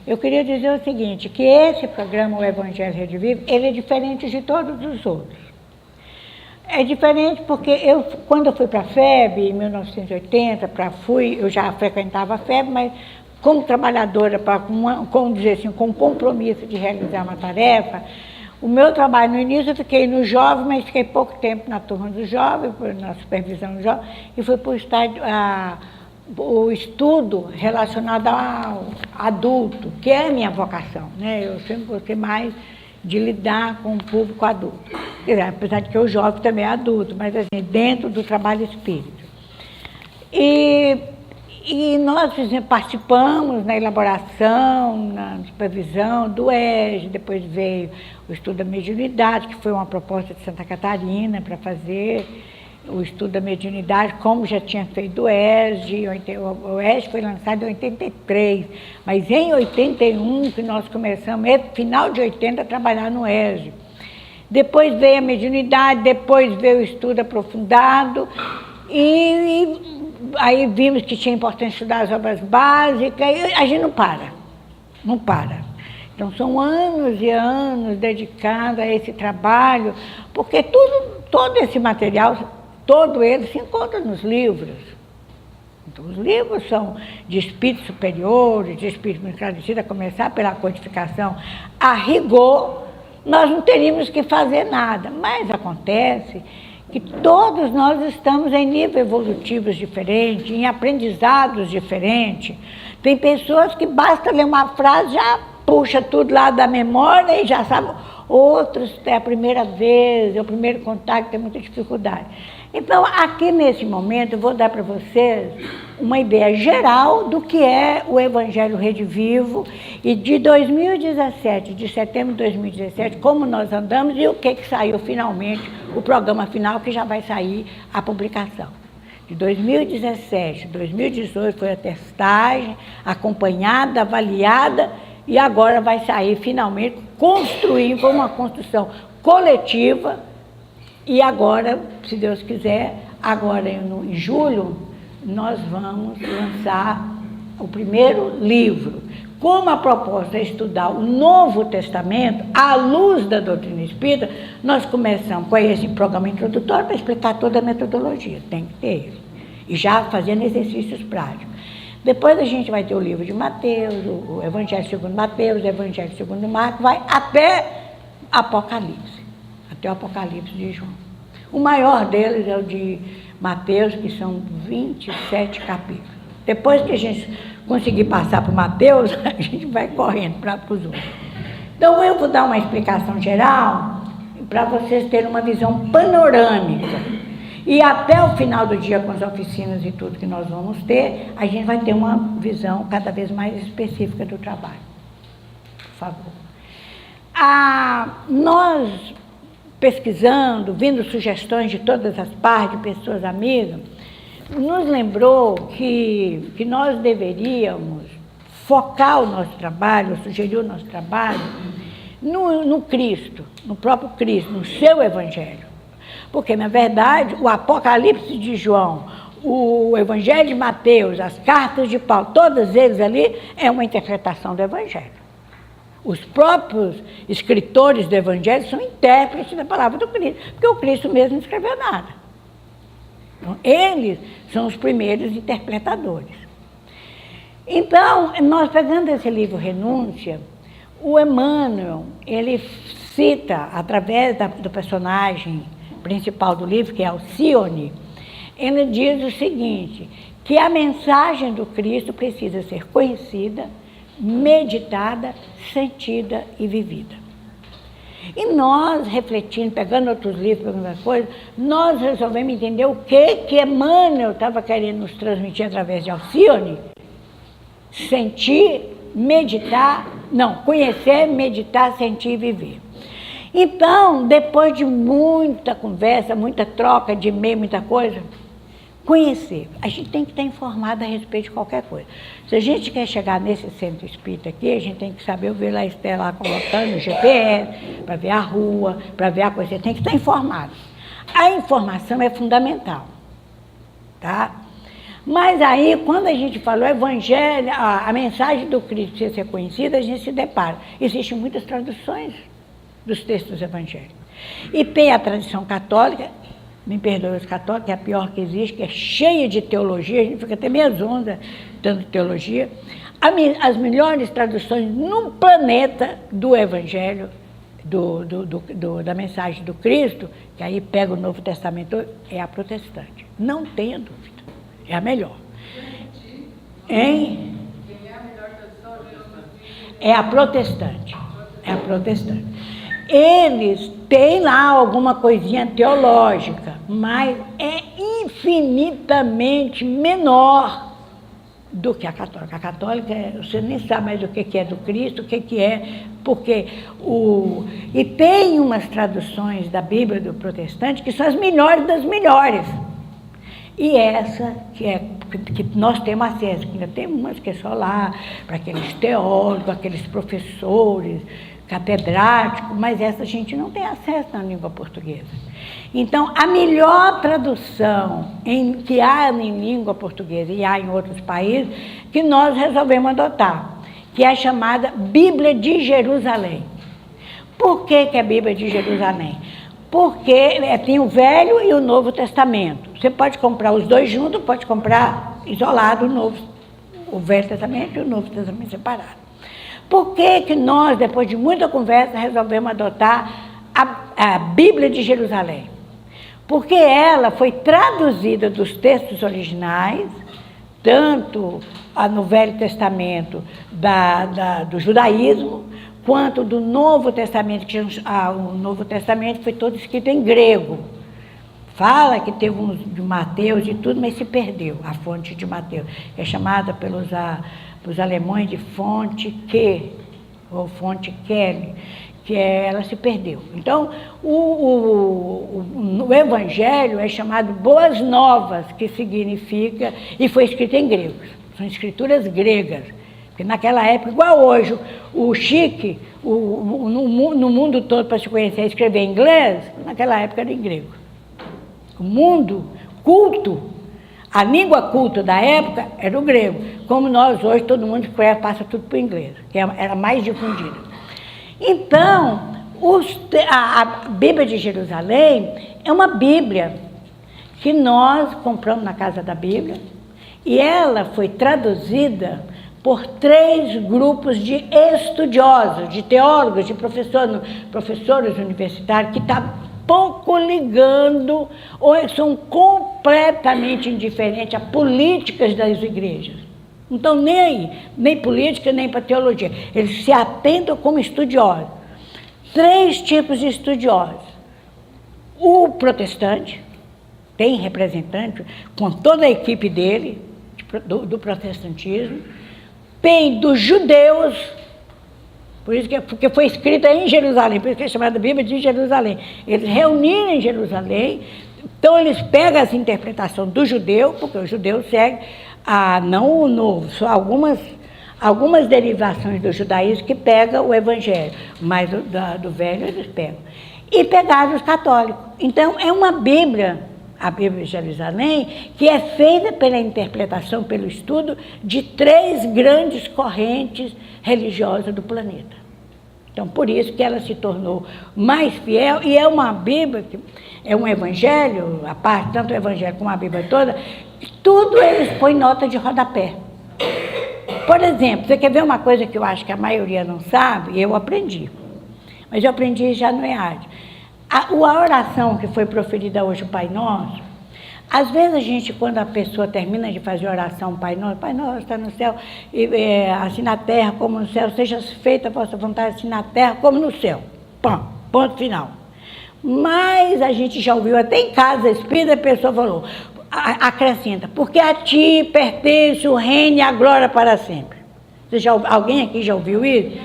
Eu queria dizer o seguinte, que esse programa, o Evangelho Rede Viva, ele é diferente de todos os outros. É diferente porque quando eu fui para a FEB, em 1980, eu já frequentava a FEB, mas como trabalhadora, com compromisso de realizar uma tarefa, o meu trabalho no início eu fiquei no jovem, mas fiquei pouco tempo na turma do jovem, na supervisão do jovem, e fui para o estudo relacionado ao adulto, que é a minha vocação, né? Eu sempre gostei mais de lidar com o público adulto. Apesar de que o jovem também é adulto, mas assim, dentro do trabalho espírita. E nós participamos na elaboração, na supervisão do ESG, depois veio o estudo da mediunidade, que foi uma proposta de Santa Catarina para fazer o estudo da mediunidade, como já tinha feito o ESG. O ESG foi lançado em 83, mas em 81 que nós começamos, final de 80, a trabalhar no ESG. Depois veio a mediunidade, depois veio o estudo aprofundado, e aí vimos que tinha importância estudar as obras básicas, e a gente não para. Então são anos e anos dedicados a esse trabalho, porque todo esse material, todo ele se encontra nos livros. Então, os livros são de espíritos superiores, de espíritos esclarecidos, a começar pela codificação. A rigor, nós não teríamos que fazer nada, mas acontece que todos nós estamos em níveis evolutivos diferentes, em aprendizados diferentes. Tem pessoas que basta ler uma frase, já puxa tudo lá da memória e já sabe. Outros, é a primeira vez, é o primeiro contato, tem muita dificuldade. Então, aqui nesse momento, eu vou dar para vocês uma ideia geral do que é o Evangelho Rede Vivo e de 2017, de setembro de 2017, como nós andamos e o que saiu finalmente, o programa final, que já vai sair a publicação. De 2017, 2018 foi a testagem, acompanhada, avaliada, e agora vai sair finalmente, construir, foi uma construção coletiva. E agora, se Deus quiser, agora em julho, nós vamos lançar o primeiro livro. Como a proposta é estudar o Novo Testamento, à luz da doutrina espírita, nós começamos com esse programa introdutório para explicar toda a metodologia, tem que ter ele. E já fazendo exercícios práticos. Depois a gente vai ter o livro de Mateus, o Evangelho segundo Mateus, o Evangelho segundo Marcos, vai até Apocalipse. Até o Apocalipse de João. O maior deles é o de Mateus, que são 27 capítulos. Depois que a gente conseguir passar para Mateus, a gente vai correndo para os outros. Então, eu vou dar uma explicação geral para vocês terem uma visão panorâmica. E até o final do dia, com as oficinas e tudo que nós vamos ter, a gente vai ter uma visão cada vez mais específica do trabalho. Por favor. Nós, pesquisando, vindo sugestões de todas as partes, de pessoas amigas, nos lembrou que nós deveríamos focar o nosso trabalho, sugerir o nosso trabalho no Cristo, no próprio Cristo, no seu Evangelho. Porque, na verdade, o Apocalipse de João, o Evangelho de Mateus, as cartas de Paulo, todos eles ali é uma interpretação do Evangelho. Os próprios escritores do Evangelho são intérpretes da palavra do Cristo, porque o Cristo mesmo não escreveu nada. Então, eles são os primeiros interpretadores. Então, nós pegando esse livro Renúncia, o Emmanuel, ele cita, através do personagem principal do livro, que é Alcione, ele diz o seguinte, que a mensagem do Cristo precisa ser conhecida, meditada, sentida e vivida. E nós, refletindo, pegando outros livros, pegando outras coisas, nós resolvemos entender o que Emmanuel estava querendo nos transmitir através de Alcione. Sentir, meditar, conhecer, meditar, sentir e viver. Então, depois de muita conversa, muita troca de e-mail, muita coisa, conhecer. A gente tem que estar informado a respeito de qualquer coisa. Se a gente quer chegar nesse centro espírita aqui, a gente tem que saber, eu vi lá a Estela lá colocando o GPS, para ver a rua, para ver a coisa, você tem que estar informado. A informação é fundamental, tá? Mas aí, quando a gente falou evangelho, a mensagem do Cristo precisa ser conhecida, a gente se depara. Existem muitas traduções dos textos evangélicos. E tem a tradição católica, me perdoe os católicos, é a pior que existe, que é cheia de teologia, a gente fica até meio zonda dando teologia. As melhores traduções no planeta do evangelho, da mensagem do Cristo, que aí pega o Novo Testamento, é a protestante. Não tenha dúvida. É a melhor. Hein? É a protestante. É a protestante. Eles têm lá alguma coisinha teológica, mas é infinitamente menor do que a católica. A católica, você nem sabe mais o que é do Cristo, o que é, porque e tem umas traduções da Bíblia do protestante que são as melhores das melhores. E essa, que nós temos acesso, que ainda tem umas que é só lá, para aqueles teólogos, aqueles professores, catedráticos, mas essa a gente não tem acesso na língua portuguesa. Então, a melhor tradução que há em língua portuguesa e há em outros países, que nós resolvemos adotar, que é a chamada Bíblia de Jerusalém. Por que é a Bíblia de Jerusalém? Porque tem o Velho e o Novo Testamento. Você pode comprar os dois juntos, pode comprar isolado o Velho Testamento e o Novo Testamento separado. Por que nós, depois de muita conversa, resolvemos adotar a Bíblia de Jerusalém? Porque ela foi traduzida dos textos originais, tanto no Velho Testamento do judaísmo, quanto do Novo Testamento, que o Novo Testamento foi todo escrito em grego. Fala que teve uns de Mateus e tudo, mas se perdeu, a fonte de Mateus. É chamada pelos alemães de fonte Q, ou fonte Kelly, ela se perdeu. Então, o Evangelho é chamado Boas Novas, que significa, e foi escrito em grego, são escrituras gregas. Porque naquela época, igual hoje, o chique, no mundo todo para se conhecer e escrever em inglês, naquela época era em grego. O mundo culto, a língua culta da época era o grego. Como nós hoje, todo mundo escreve, passa tudo para o inglês, que era mais difundida. Então, a Bíblia de Jerusalém é uma Bíblia que nós compramos na Casa da Bíblia e ela foi traduzida por 3 grupos de estudiosos, de teólogos, de professores universitários, que estão pouco ligando ou são completamente indiferentes a políticas das igrejas. Não estão nem política, nem para teologia. Eles se atentam como estudiosos. 3 tipos de estudiosos. O protestante, tem representante, com toda a equipe dele, do protestantismo. Tem dos judeus, porque foi escrita em Jerusalém, por isso que é chamada Bíblia de Jerusalém. Eles reuniram em Jerusalém, então eles pegam as interpretações do judeu, porque o judeu segue não o novo, só algumas derivações do judaísmo que pegam o evangelho, mas do velho eles pegam. E pegaram os católicos. Então é uma Bíblia, a Bíblia de Jerusalém, que é feita pela interpretação, pelo estudo de 3 grandes correntes religiosas do planeta. Então, por isso que ela se tornou mais fiel, e é uma Bíblia, é um evangelho, a parte, tanto o evangelho como a Bíblia toda, tudo eles põem nota de rodapé. Por exemplo, você quer ver uma coisa que eu acho que a maioria não sabe, e eu aprendi, mas eu aprendi já no EAD. A oração que foi proferida hoje, o Pai Nosso, às vezes a gente, quando a pessoa termina de fazer a oração, Pai Nosso está no céu, assim na terra como no céu, seja feita a vossa vontade, assim na terra como no céu. Ponto final. Mas a gente já ouviu até em casa espírita, a pessoa falou, acrescenta, porque a ti pertence o reino e a glória para sempre. Alguém aqui já ouviu isso?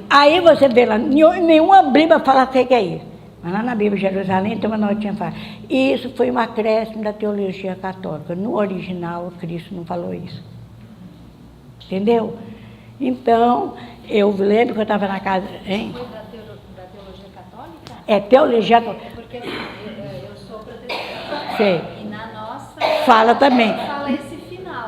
Aí você vê lá, nenhuma Bíblia fala o que é isso. Mas lá na Bíblia de Jerusalém tem uma notinha que fala. E isso foi um acréscimo da teologia católica. No original, Cristo não falou isso. Entendeu? Então, eu lembro que eu estava na casa... Hein? Foi da teologia católica? É, teologia católica. Porque eu sou protestante. Sei. E na nossa... Fala também. Fala esse final.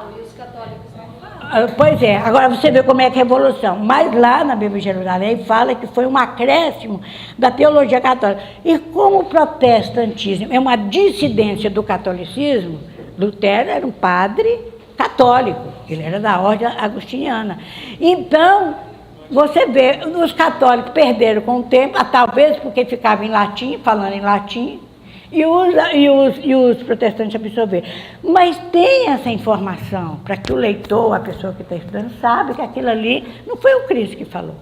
Pois é, agora você vê como é que é a evolução. Mas lá na Bíblia de Jerusalém fala que foi um acréscimo da teologia católica. E como o protestantismo é uma dissidência do catolicismo, Lutero era um padre católico, ele era da ordem agostiniana. Então, você vê, os católicos perderam com o tempo, talvez porque ficavam em latim, falando em latim, e os protestantes absorveram. Mas tem essa informação para que o leitor, a pessoa que está estudando, sabe que aquilo ali não foi o Cristo que falou.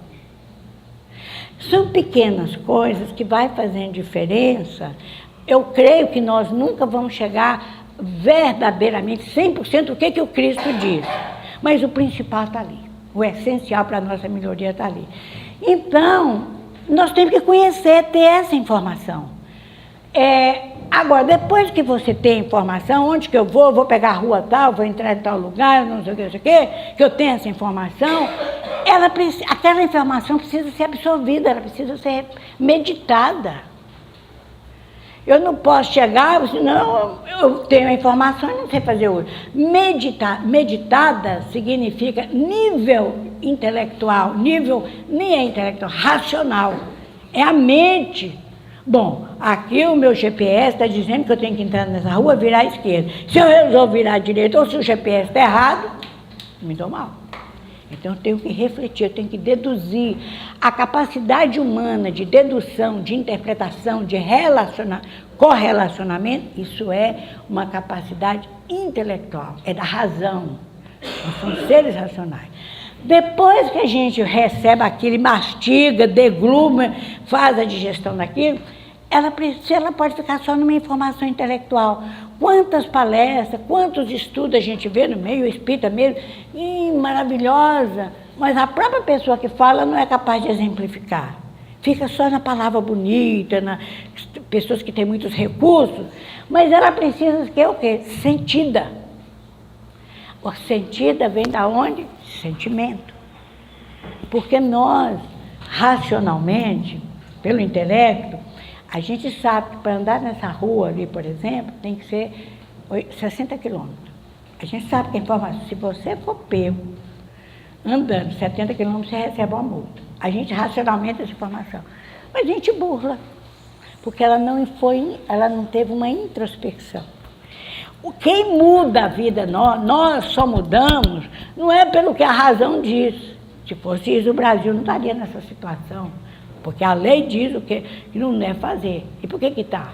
São pequenas coisas que vai fazendo diferença. Eu creio que nós nunca vamos chegar verdadeiramente 100% o que o Cristo diz. Mas o principal está ali. O essencial para a nossa melhoria está ali. Então, nós temos que conhecer, ter essa informação. Agora, depois que você tem informação, onde que eu vou pegar a rua tal, vou entrar em tal lugar, não sei o que, que eu tenho essa informação, aquela informação precisa ser absorvida, ela precisa ser meditada. Eu não posso chegar, senão eu tenho a informação e não sei fazer hoje. Meditada significa nível intelectual, nem é intelectual, racional. É a mente. Bom, aqui o meu GPS está dizendo que eu tenho que entrar nessa rua, virar à esquerda. Se eu resolver virar à direita, ou se o GPS está errado, me dou mal. Então eu tenho que refletir, eu tenho que deduzir. A capacidade humana de dedução, de interpretação, de correlacionamento, isso é uma capacidade intelectual, é da razão. Nós somos seres racionais. Depois que a gente recebe aquilo, mastiga, degluma, faz a digestão daquilo, ela pode ficar só numa informação intelectual. Quantas palestras, quantos estudos a gente vê no meio espírita mesmo, maravilhosa, mas a própria pessoa que fala não é capaz de exemplificar. Fica só na palavra bonita, pessoas que têm muitos recursos, mas ela precisa ser o quê? Sentida. O sentida vem da onde? Sentimento. Porque nós, racionalmente, pelo intelecto, a gente sabe que para andar nessa rua ali, por exemplo, tem que ser 60 quilômetros. A gente sabe que a informação, se você for pego andando 70 quilômetros, você recebe uma multa. A gente racionalmente essa informação. Mas a gente burla, porque ela não teve uma introspecção. Quem muda a vida, nós só mudamos, não é pelo que a razão diz. Se fosse isso, o Brasil não estaria nessa situação. Porque a lei diz o que não deve fazer. E por que está?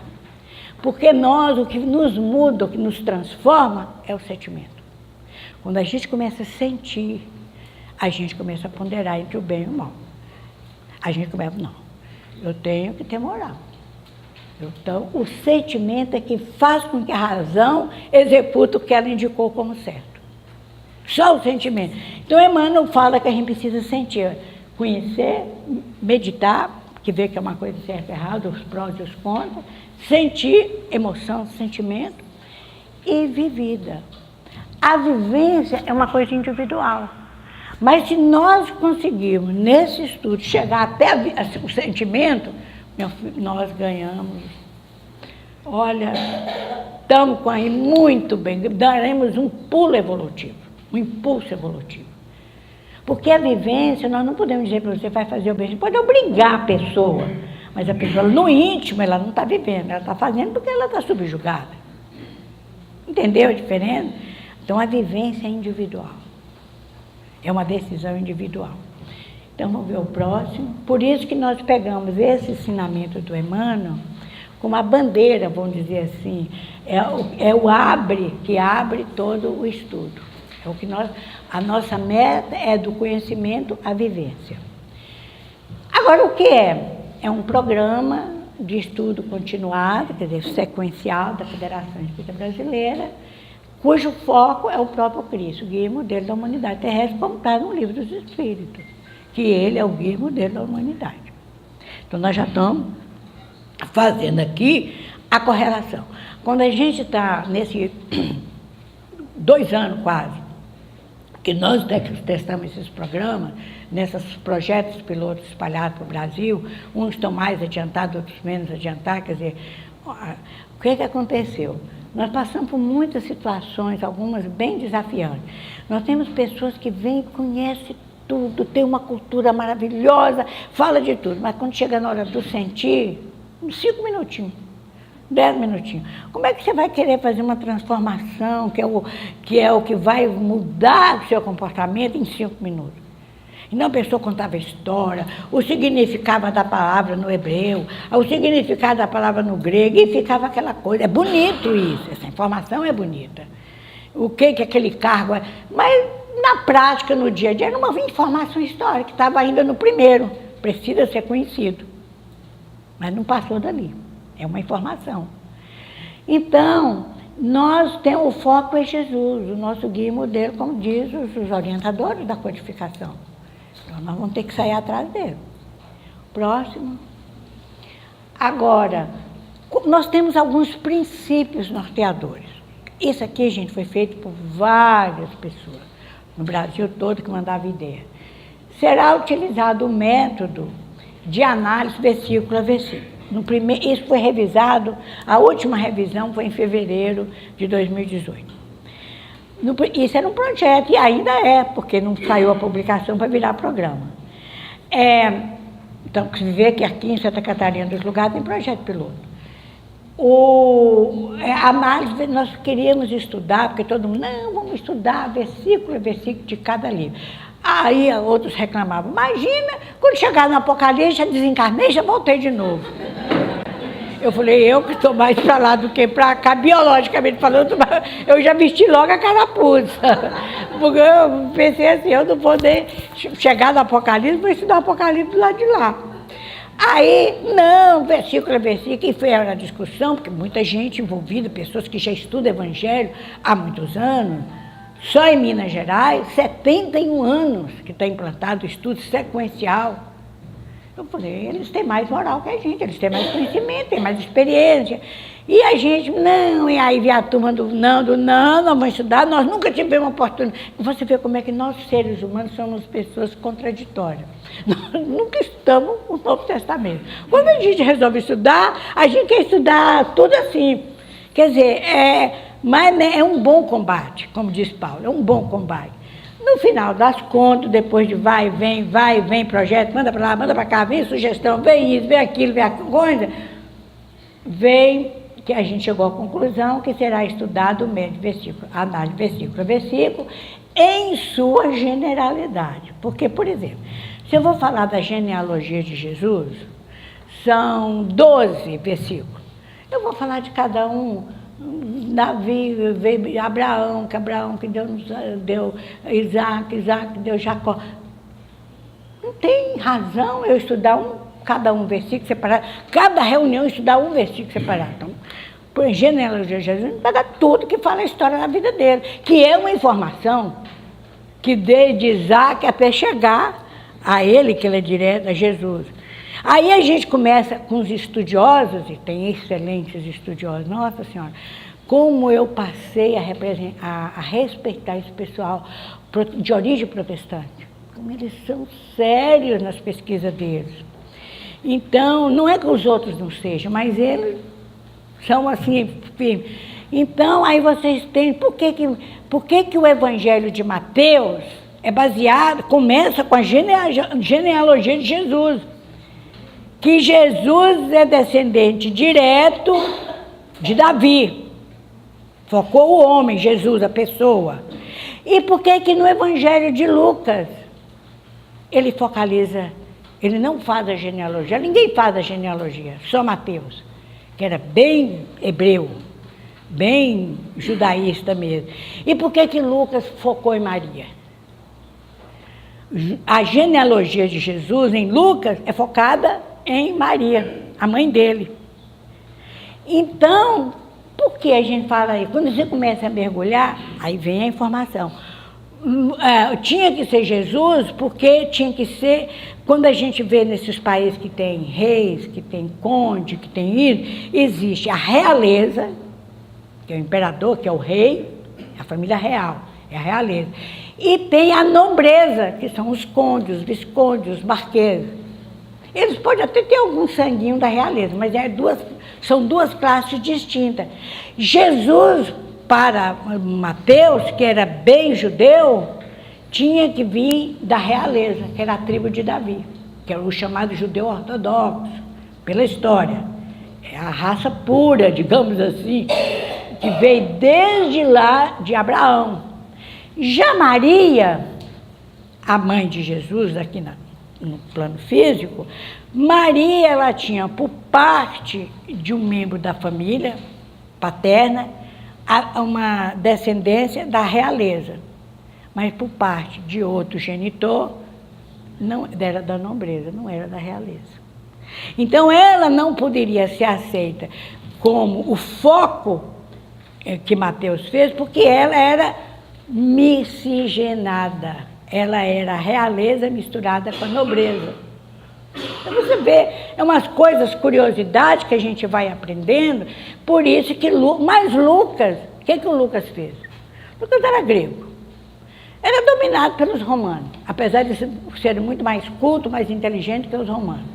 Porque o que nos muda, o que nos transforma, é o sentimento. Quando a gente começa a sentir, a gente começa a ponderar entre o bem e o mal. A gente começa, não, eu tenho que ter moral. Então, o sentimento é que faz com que a razão execute o que ela indicou como certo. Só o sentimento. Então, Emmanuel fala que a gente precisa sentir, conhecer, meditar, que vê que é uma coisa certa e errada, os prós e os contras, sentir, emoção, sentimento, e vivida. A vivência é uma coisa individual. Mas se nós conseguirmos, nesse estudo, chegar até o sentimento, nós ganhamos. Olha, estamos com aí muito bem, daremos um pulo evolutivo, um impulso evolutivo. Porque a vivência, nós não podemos dizer para você, vai fazer o bem, você pode obrigar a pessoa, mas a pessoa no íntimo, ela não está vivendo, ela está fazendo porque ela está subjugada. Entendeu a diferença? Então a vivência é individual, é uma decisão individual. Então, vamos ver o próximo. Por isso que nós pegamos esse ensinamento do Emmanuel como a bandeira, vamos dizer assim, é o que abre todo o estudo. É o que a nossa meta é do conhecimento à vivência. Agora, o que é? É um programa de estudo continuado, quer dizer, sequencial da Federação Espírita Brasileira, cujo foco é o próprio Cristo, guia e modelo da humanidade terrestre, como está no Livro dos Espíritos, que ele é o guia e modelo da humanidade. Então, nós já estamos fazendo aqui a correlação. Quando a gente está nesse 2 anos quase, que nós testamos esses programas, nesses projetos pilotos espalhados para o Brasil, uns estão mais adiantados, outros menos adiantados, quer dizer, o que aconteceu? Nós passamos por muitas situações, algumas bem desafiantes. Nós temos pessoas que vêm e conhecem tudo, tem uma cultura maravilhosa, fala de tudo, mas quando chega na hora do sentir, uns 5 minutinhos, 10 minutinhos. Como é que você vai querer fazer uma transformação, que é o que vai mudar o seu comportamento em 5 minutos? Então a pessoa contava a história, o significado da palavra no hebreu, o significado da palavra no grego, e ficava aquela coisa. É bonito isso, essa informação é bonita. O que aquele cargo é. Mas na prática, no dia a dia, era uma informação histórica, que estava ainda no primeiro, precisa ser conhecido. Mas não passou dali, é uma informação. Então, nós temos o foco em Jesus, o nosso guia e modelo, como diz os orientadores da codificação. Então, nós vamos ter que sair atrás dele. Próximo. Agora, nós temos alguns princípios norteadores. Isso aqui, gente, foi feito por várias pessoas, no Brasil todo, que mandava ideia. Será utilizado o método de análise versículo a versículo. Isso foi revisado, a última revisão foi em fevereiro de 2018. Isso era um projeto, e ainda é, porque não saiu a publicação para virar programa. Então, você vê que aqui em Santa Catarina, dos lugares, tem projeto piloto. A análise, nós queríamos estudar, porque todo mundo, não, vamos estudar versículo a versículo de cada livro. Aí outros reclamavam, imagina, quando chegar no Apocalipse, já desencarnei, já voltei de novo. Eu falei, eu que estou mais para lá do que para cá, biologicamente falando, eu já vesti logo a carapuça. Porque eu pensei assim, eu não vou chegar no Apocalipse, vou estudar o Apocalipse lá de lá. Aí, não, versículo a versículo, e foi a discussão, porque muita gente envolvida, pessoas que já estudam Evangelho há muitos anos, só em Minas Gerais, 71 anos que está implantado o estudo sequencial. Eu falei, eles têm mais moral que a gente, eles têm mais conhecimento, têm mais experiência. E a gente, não, e aí veio a turma do não, nós vamos estudar, nós nunca tivemos uma oportunidade. E você vê como é que nós, seres humanos, somos pessoas contraditórias. Nós nunca estudamos o Novo Testamento. Quando a gente resolve estudar, a gente quer estudar tudo assim. Quer dizer, mas né, é um bom combate, como diz Paulo, é um bom combate. No final das contas, depois de vai e vem projeto, manda para lá, manda para cá, vem sugestão, vem isso, vem aquilo, vem aquela coisa, vem que a gente chegou à conclusão que será estudado o médio versículo, análise versículo a versículo, em sua generalidade. Porque, por exemplo, se eu vou falar da genealogia de Jesus, são 12 versículos. Eu vou falar de cada um. Davi veio Abraão que Deus deu Isaac deu Jacó. Não tem razão eu estudar cada um versículo separado, cada reunião estudar um versículo separado. Então, por genealogia de Jesus, vai dar tudo que fala a história da vida dele, que é uma informação que desde Isaac até chegar a ele, que ele é direto, a Jesus. Aí a gente começa com os estudiosos, e tem excelentes estudiosos, nossa senhora, como eu passei a respeitar esse pessoal de origem protestante, como eles são sérios nas pesquisas deles. Então, não é que os outros não sejam, mas eles são assim, firmes. Então, aí vocês têm, por que o Evangelho de Mateus é baseado, começa com a genealogia de Jesus, que Jesus é descendente direto de Davi, focou o homem, Jesus, a pessoa. E por que no Evangelho de Lucas ele focaliza, ele não faz a genealogia, ninguém faz a genealogia, só Mateus, que era bem hebreu, bem judaísta mesmo. E por que Lucas focou em Maria? A genealogia de Jesus em Lucas é focada em Maria, a mãe dele. Então, por que a gente fala aí? Quando você começa a mergulhar, aí vem a informação. Tinha que ser Jesus, porque tinha que ser, quando a gente vê nesses países que tem reis, que tem conde, que tem isso, existe a realeza, que é o imperador, que é o rei, a família real, é a realeza. E tem a nobreza, que são os condes, os viscondes, os marqueses. Eles podem até ter algum sanguinho da realeza, mas são duas classes distintas. Jesus, para Mateus, que era bem judeu, tinha que vir da realeza, que era a tribo de Davi, que era o chamado judeu ortodoxo, pela história. É a raça pura, digamos assim, que veio desde lá de Abraão. Já Maria, a mãe de Jesus, aqui no plano físico, Maria, ela tinha por parte de um membro da família paterna uma descendência da realeza, mas por parte de outro genitor, não era da nobreza, não era da realeza. Então, ela não poderia ser aceita como o foco que Mateus fez, porque ela era miscigenada. Ela era a realeza misturada com a nobreza. Então, você vê, é umas coisas, curiosidades que a gente vai aprendendo, por isso que... Mas Lucas, o que o Lucas fez? Lucas era grego. Era dominado pelos romanos, apesar de ser muito mais culto, mais inteligente que os romanos.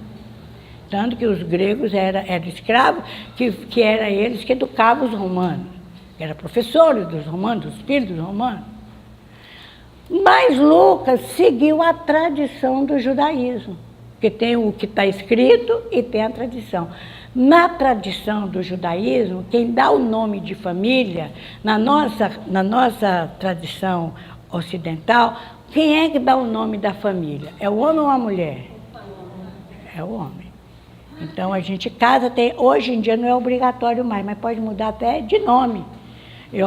Tanto que os gregos eram escravos, que eram eles que educavam os romanos. Eram professores dos romanos, dos filhos dos romanos. Mas Lucas seguiu a tradição do judaísmo, que tem o que está escrito e tem a tradição. Na tradição do judaísmo, quem dá o nome de família, na nossa tradição ocidental, quem é que dá o nome da família? É o homem ou a mulher? É o homem. Então, a gente casa, hoje em dia não é obrigatório mais, mas pode mudar até de nome.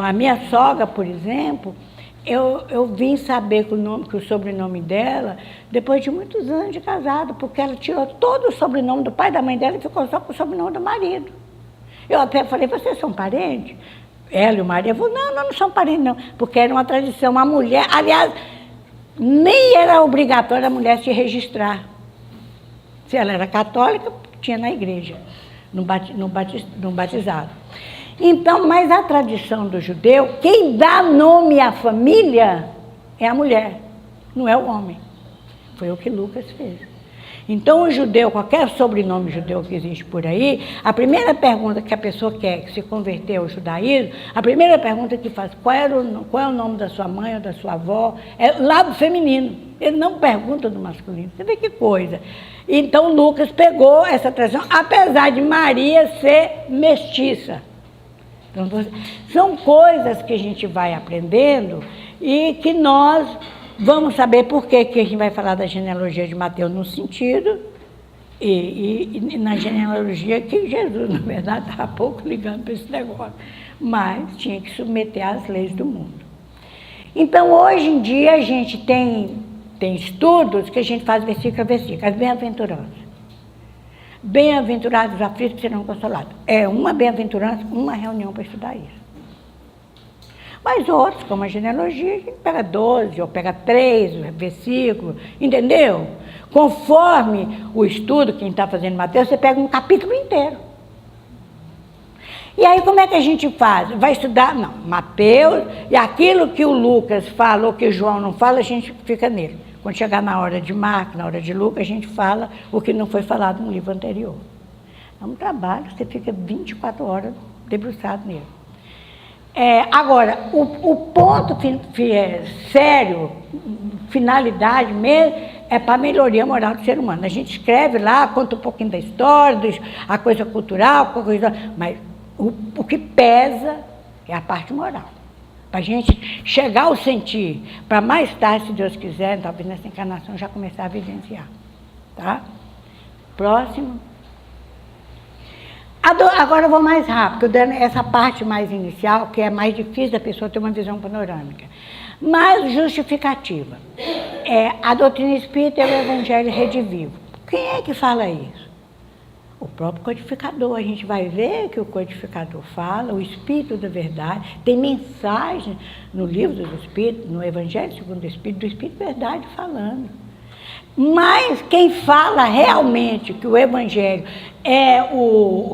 A minha sogra, por exemplo, eu vim saber que o sobrenome dela depois de muitos anos de casado, porque ela tirou todo o sobrenome do pai e da mãe dela e ficou só com o sobrenome do marido. Eu até falei, vocês são parentes? Ela e o marido falou, não são parentes não, porque era uma tradição. A mulher, aliás, nem era obrigatório a mulher se registrar. Se ela era católica, tinha na igreja, no batizado. Então, mas a tradição do judeu, quem dá nome à família é a mulher, não é o homem. Foi o que Lucas fez. Então, o judeu, qualquer sobrenome judeu que existe por aí, a primeira pergunta que a pessoa quer se converter ao judaísmo, a primeira pergunta que faz, qual é o nome da sua mãe ou da sua avó, é lado feminino. Ele não pergunta do masculino. Você vê que coisa. Então, Lucas pegou essa tradição, apesar de Maria ser mestiça. Então, são coisas que a gente vai aprendendo e que nós vamos saber por que a gente vai falar da genealogia de Mateus num sentido e na genealogia que Jesus, na verdade, estava pouco ligando para esse negócio, mas tinha que submeter às leis do mundo. Então, hoje em dia, a gente tem estudos que a gente faz versículo a versículo, as bem-aventuranças. Bem-aventurados os aflitos serão consolados. É uma bem-aventurança, uma reunião para estudar isso. Mas outros, como a genealogia, a gente pega 12 ou pega 3 versículos, entendeu? Conforme o estudo, quem está fazendo Mateus, você pega um capítulo inteiro. E aí como é que a gente faz? Vai estudar, não, Mateus, e aquilo que o Lucas fala ou que o João não fala, a gente fica nele. Quando chegar na hora de Marcos, na hora de Lucas, a gente fala o que não foi falado no livro anterior. É um trabalho, você fica 24 horas debruçado nele. Agora, o ponto sério, finalidade mesmo, é para a melhoria moral do ser humano. A gente escreve lá, conta um pouquinho da história, a coisa cultural, mas o que pesa é a parte moral. Para a gente chegar ao sentir, para mais tarde, se Deus quiser, talvez nessa encarnação já começar a vivenciar. Tá? Próximo. Agora eu vou mais rápido, dando essa parte mais inicial, que é mais difícil da pessoa ter uma visão panorâmica. Mais justificativa. A doutrina espírita é o Evangelho redivivo. Quem é que fala isso? O próprio codificador. A gente vai ver que o codificador fala, o Espírito da Verdade, tem mensagem no livro dos Espíritos, no Evangelho segundo o Espírito, do Espírito da Verdade falando. Mas quem fala realmente que o Evangelho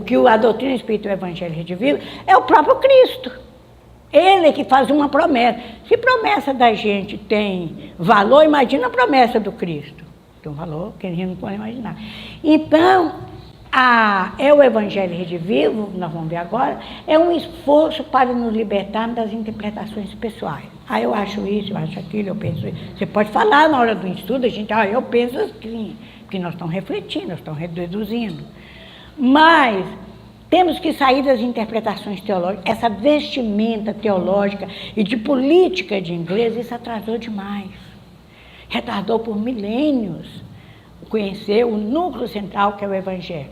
que a doutrina espírita é o Evangelho redivivo, é o próprio Cristo. Ele é que faz uma promessa. Se promessa da gente tem valor, imagina a promessa do Cristo. tem um valor que a gente não pode imaginar. Então, o Evangelho Redivivo, nós vamos ver agora, é um esforço para nos libertarmos das interpretações pessoais. Eu acho isso, eu acho aquilo, eu penso isso. Você pode falar na hora do estudo, a gente, eu penso assim, porque nós estamos refletindo, nós estamos reduzindo. Mas temos que sair das interpretações teológicas, essa vestimenta teológica e de política de inglês, isso atrasou demais. Retardou por milênios conhecer o núcleo central que é o Evangelho.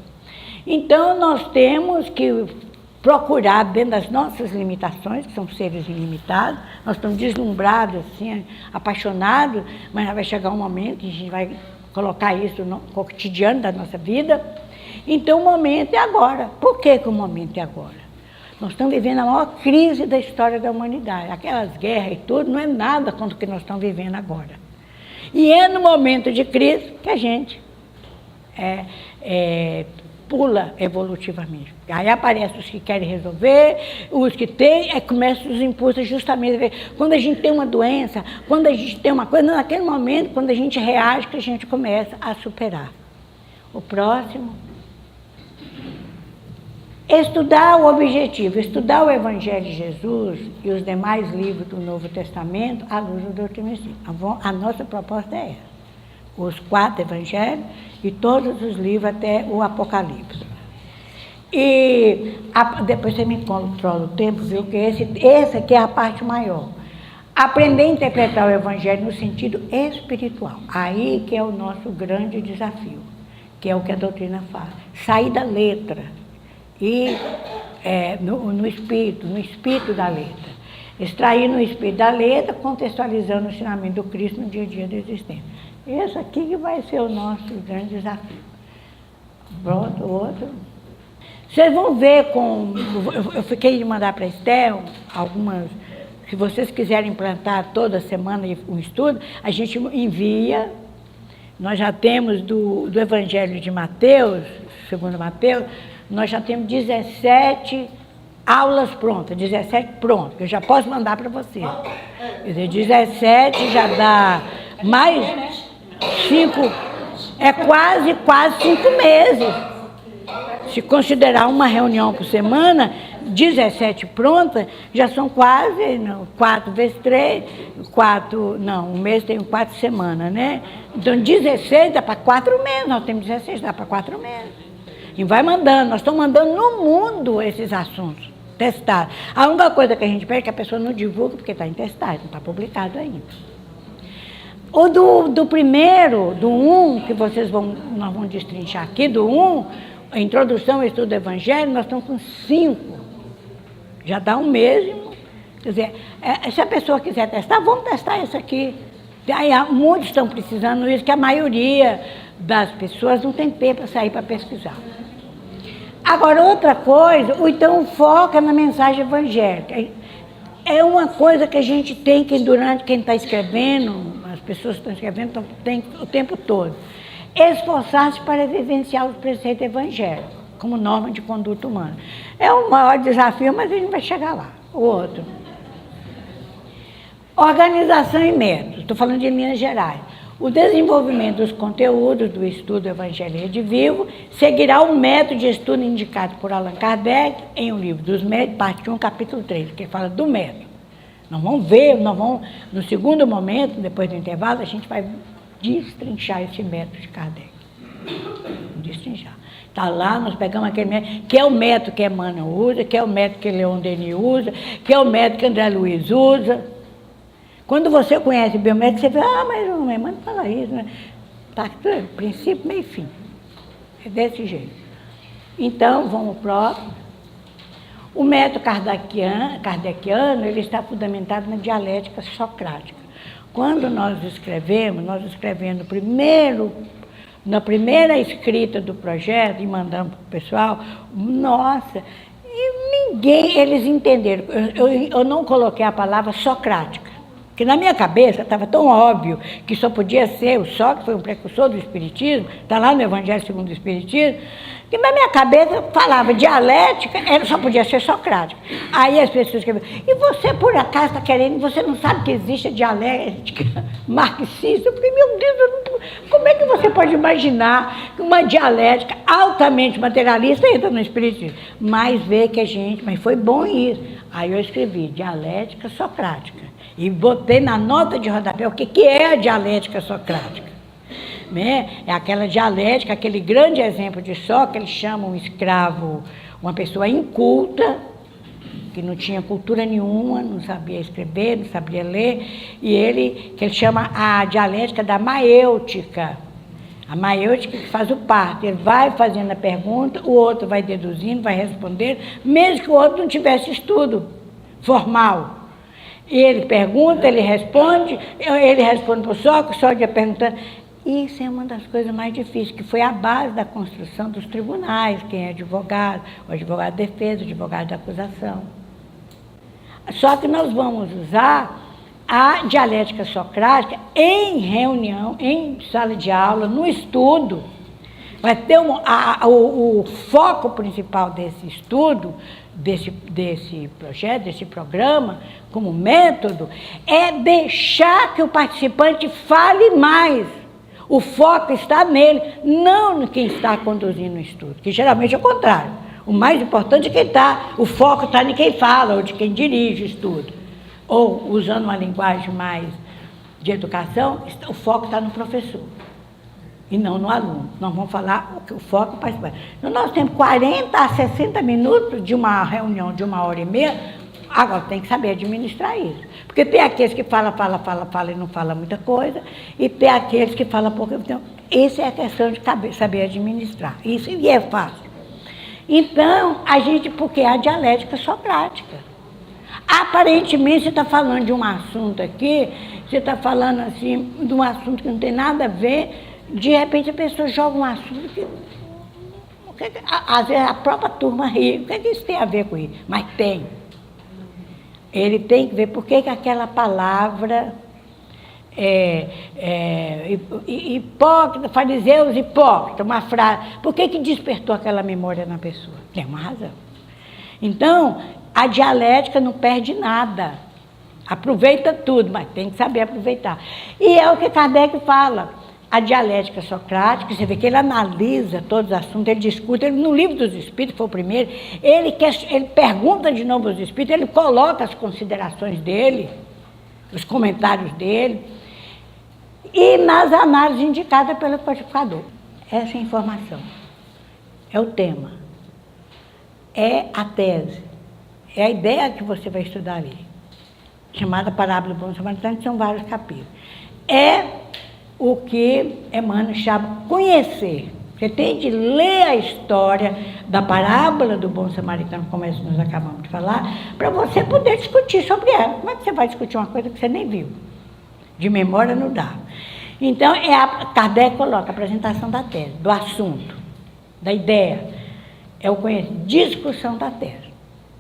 Então, nós temos que procurar, dentro das nossas limitações, que são seres ilimitados, nós estamos deslumbrados, assim, apaixonados, mas vai chegar um momento que a gente vai colocar isso no cotidiano da nossa vida. Então, o momento é agora. Por que o momento é agora? Nós estamos vivendo a maior crise da história da humanidade. Aquelas guerras e tudo não é nada contra o que nós estamos vivendo agora. E é no momento de crise que a gente pula evolutivamente. Aí aparecem os que querem resolver, os que têm, começam os impulsos justamente a ver. Quando a gente tem uma doença, quando a gente tem uma coisa, naquele momento, quando a gente reage, que a gente começa a superar. O próximo. Estudar o objetivo, estudar o Evangelho de Jesus e os demais livros do Novo Testamento à luz do doutrina espírita. A nossa proposta é essa. Os 4 Evangelhos e todos os livros até o Apocalipse. E depois você me controla o tempo, viu? Que esse aqui é a parte maior. Aprender a interpretar o Evangelho no sentido espiritual. Aí que é o nosso grande desafio, que é o que a doutrina faz. Sair da letra e no espírito da letra. Extrair no espírito da letra, contextualizando o ensinamento do Cristo no dia a dia da existência. Esse aqui que vai ser o nosso grande desafio. Pronto, outro. Vocês vão ver eu fiquei de mandar para a Estel algumas, se vocês quiserem implantar toda semana um estudo, a gente envia. Nós já temos do Evangelho de Mateus, segundo Mateus, nós já temos 17 aulas prontas, 17 prontas, que eu já posso mandar para vocês. Quer dizer, 17 já dá mais 5, quase 5 meses. Se considerar uma reunião por semana, 17 prontas, já são quase 4 vezes 3, um mês tem 4 semanas, né? Então 16 dá para 4 meses, nós temos 16, dá para 4 meses. E vai mandando, nós estamos mandando no mundo esses assuntos, testados. A única coisa que a gente pede é que a pessoa não divulgue, porque está em testagem, não está publicado ainda. O do primeiro, do 1, que nós vamos destrinchar aqui, do 1, a introdução ao estudo do Evangelho, nós estamos com 5. Já dá um mês. Quer dizer, se a pessoa quiser testar, vamos testar isso aqui. Aí, muitos estão precisando disso, que a maioria das pessoas não tem tempo para sair para pesquisar. Agora, outra coisa, então o foco é na mensagem evangélica. É uma coisa que a gente tem que, durante quem está escrevendo, as pessoas que estão escrevendo, tem o tempo todo, esforçar-se para vivenciar os preceitos evangélicos, como norma de conduta humana. É o maior desafio, mas a gente vai chegar lá. O outro. Organização e métodos, estou falando de linhas gerais. O desenvolvimento dos conteúdos do estudo do Evangelho Redivivo seguirá o método de estudo indicado por Allan Kardec em O Livro dos Métodos, parte 1, capítulo 3, que fala do método. Nós vamos ver, no segundo momento, depois do intervalo, a gente vai destrinchar esse método de Kardec. Destrinchar. Está lá, nós pegamos aquele método, que é o método que Emmanuel usa, que é o método que Leon Denis usa, que é o método que André Luiz usa. Quando você conhece o biomédico, você fala, mas o Emmanuel fala isso, né? Tá, princípio, meio e fim. É desse jeito. Então, vamos para o próximo. O método kardeciano, ele está fundamentado na dialética socrática. Quando nós escrevemos na primeira escrita do projeto, e mandamos para o pessoal, nossa, e eles entenderam. Eu não coloquei a palavra socrática. Porque na minha cabeça estava tão óbvio que só podia ser o Sócrates, que foi um precursor do Espiritismo, está lá no Evangelho segundo o Espiritismo, que na minha cabeça falava dialética, só podia ser socrática. Aí as pessoas escreviam, e você por acaso está querendo, você não sabe que existe a dialética marxista? Eu falei, meu Deus, como é que você pode imaginar que uma dialética altamente materialista entra no Espiritismo? Mas vê que mas foi bom isso. Aí eu escrevi dialética socrática. E botei na nota de rodapé o que é a dialética socrática. Né? É aquela dialética, aquele grande exemplo de Sócrates, que eles chamam um escravo, uma pessoa inculta, que não tinha cultura nenhuma, não sabia escrever, não sabia ler, e que ele chama a dialética da maêutica. A maêutica que faz o parto. Ele vai fazendo a pergunta, o outro vai deduzindo, vai respondendo, mesmo que o outro não tivesse estudo formal. Ele pergunta, ele responde para o Sócrates ia perguntando. Isso é uma das coisas mais difíceis, que foi a base da construção dos tribunais, quem é advogado, o advogado de defesa, o advogado de acusação. Só que nós vamos usar a dialética socrática em reunião, em sala de aula, no estudo. Vai ter o foco principal desse estudo, desse projeto, desse programa, como método, é deixar que o participante fale mais. O foco está nele, não no quem está conduzindo o estudo, que geralmente é o contrário. O mais importante é quem está, o foco está em quem fala, ou de quem dirige o estudo. Ou, usando uma linguagem mais de educação, o foco está no professor. E não no aluno. Nós vamos falar o foco participar. Então, nós temos 40 a 60 minutos de uma reunião de 1h30, agora tem que saber administrar isso. Porque tem aqueles que falam e não falam muita coisa, e tem aqueles que falam pouco. Então, essa é a questão de saber administrar. Isso e é fácil. Então, porque é a dialética socrática. Aparentemente, você está falando de um assunto aqui, você está falando assim, de um assunto que não tem nada a ver. De repente a pessoa joga um assunto que às vezes a própria turma ri. O que isso tem a ver com isso? Mas tem. Ele tem que ver por que aquela palavra hipócrita, fariseus hipócrita, uma frase. Por que despertou aquela memória na pessoa? Tem uma razão. Então, a dialética não perde nada. Aproveita tudo, mas tem que saber aproveitar. E é o que Kardec fala. A dialética socrática, você vê que ele analisa todos os assuntos, ele discute, no livro dos Espíritos, foi o primeiro, ele pergunta de novo aos Espíritos, ele coloca as considerações dele, os comentários dele, e nas análises indicadas pelo codificador. Essa é a informação, é o tema, é a tese, é a ideia que você vai estudar ali, chamada Parábola do Bom Samaritano, que são vários capítulos. É o que Emmanuel chama conhecer. Você tem de ler a história da parábola do bom samaritano, como nós acabamos de falar, para você poder discutir sobre ela. Como é que você vai discutir uma coisa que você nem viu? De memória não dá. Então, Kardec coloca a apresentação da tese, do assunto, da ideia. É o conhecimento, discussão da tese.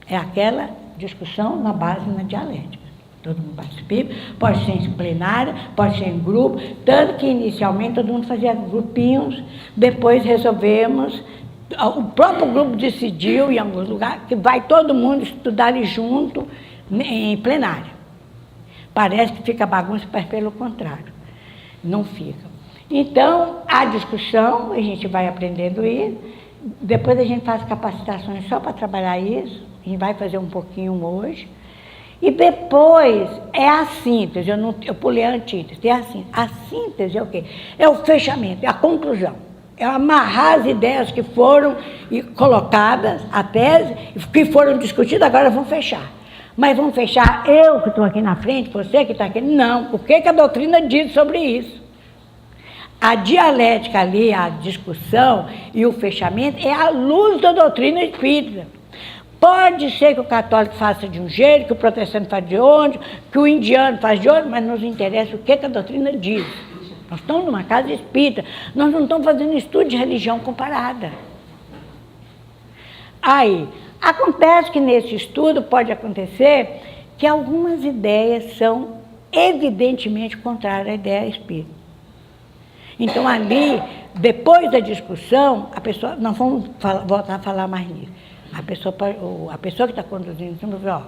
É aquela discussão na base na dialética. Todo mundo participa, pode ser em plenária, pode ser em grupo, tanto que inicialmente todo mundo fazia grupinhos, depois resolvemos, o próprio grupo decidiu em alguns lugares que vai todo mundo estudar ali junto em plenária. Parece que fica bagunça, mas pelo contrário, não fica. Então, a discussão, a gente vai aprendendo isso, depois a gente faz capacitações só para trabalhar isso, a gente vai fazer um pouquinho hoje. E depois é a síntese, eu pulei a antítese, é a síntese. A síntese é o quê? É o fechamento, é a conclusão. É amarrar as ideias que foram colocadas, a tese, que foram discutidas, agora vão fechar. Mas vão fechar eu que estou aqui na frente, você que está aqui? Não. O que a doutrina diz sobre isso? A dialética ali, a discussão e o fechamento é a luz da doutrina espírita. Pode ser que o católico faça de um jeito, que o protestante faz de outro, que o indiano faz de outro, mas nos interessa o que a doutrina diz. Nós estamos numa casa espírita, nós não estamos fazendo estudo de religião comparada. Aí, acontece que nesse estudo pode acontecer que algumas ideias são evidentemente contrária à ideia espírita. Então, ali, depois da discussão, a pessoa, não vamos voltar a falar mais nisso. A pessoa que está conduzindo, ó,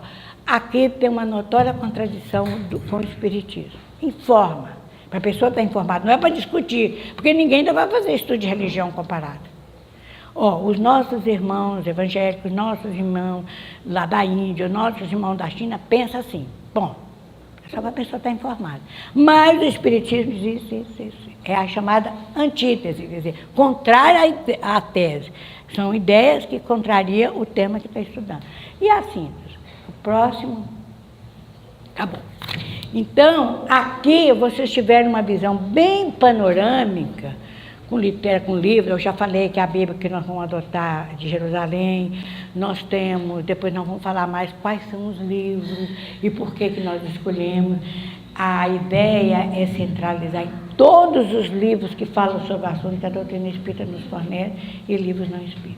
aqui tem uma notória contradição com o espiritismo. Informa, para a pessoa estar informada, não é para discutir, porque ninguém ainda vai fazer estudo de religião comparada. Ó, os nossos irmãos evangélicos, nossos irmãos lá da Índia, nossos irmãos da China, pensam assim. Bom, só para a pessoa estar informada. Mas o espiritismo diz isso. É a chamada antítese, quer dizer, contrária à tese. São ideias que contrariam o tema que está estudando. E a síntese? O próximo. Acabou. Então, aqui vocês tiveram uma visão bem panorâmica, com livro. Eu já falei que a Bíblia que nós vamos adotar de Jerusalém, nós temos, depois nós vamos falar mais quais são os livros e por que nós escolhemos. A ideia é centralizar em todos os livros que falam sobre o assunto que a doutrina espírita nos fornece e livros não espíritas.